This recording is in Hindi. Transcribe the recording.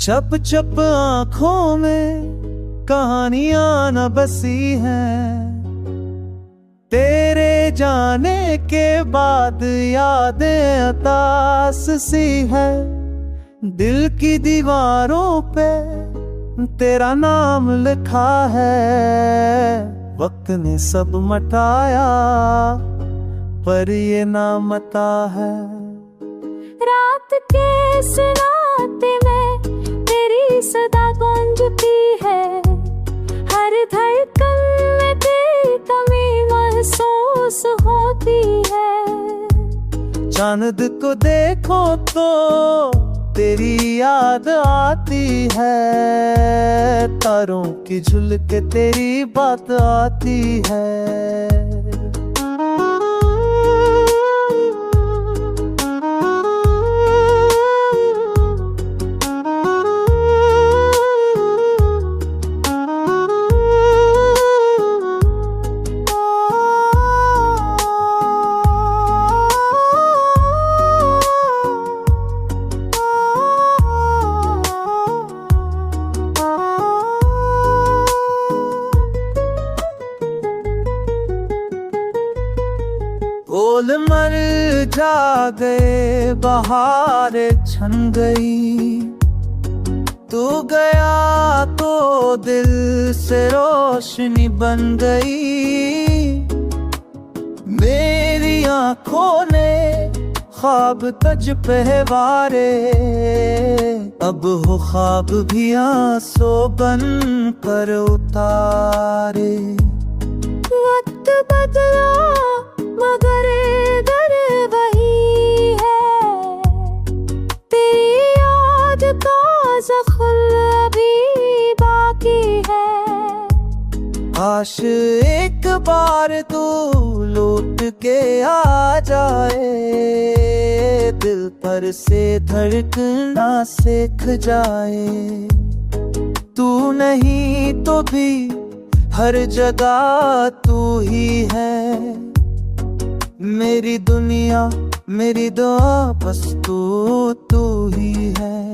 चप चप आंखों में कहानियां न बसी हैं, तेरे जाने के बाद यादें अतास सी है। दिल की दीवारों पे तेरा नाम लिखा है, वक्त ने सब मटाया पर ये नाम अता है। रात के सन्नाटे में तेरी सदा गूंजती है, हर धड़कन में तेरी कमी महसूस होती है। चांद को देखो तो तेरी याद आती है, तारों की झुलक तेरी बात आती है। फूल मर जा गए, बहारे छन गई, तू गया तो दिल से रोशनी बन गई। मेरी आंखों ने ख्वाब तज पे वारे, अब हो ख्वाब भी आंसू बन कर उतारे। वक्त बदला मगर दर वही है, तेरी याद का ज़ख्म अभी बाकी है। काश एक बार तू लौट के आ जाए, दिल पर से धड़कना सीख जाए। तू नहीं तो भी हर जगह तू ही है, मेरी दुनिया मेरी दुआ बस तू ही है।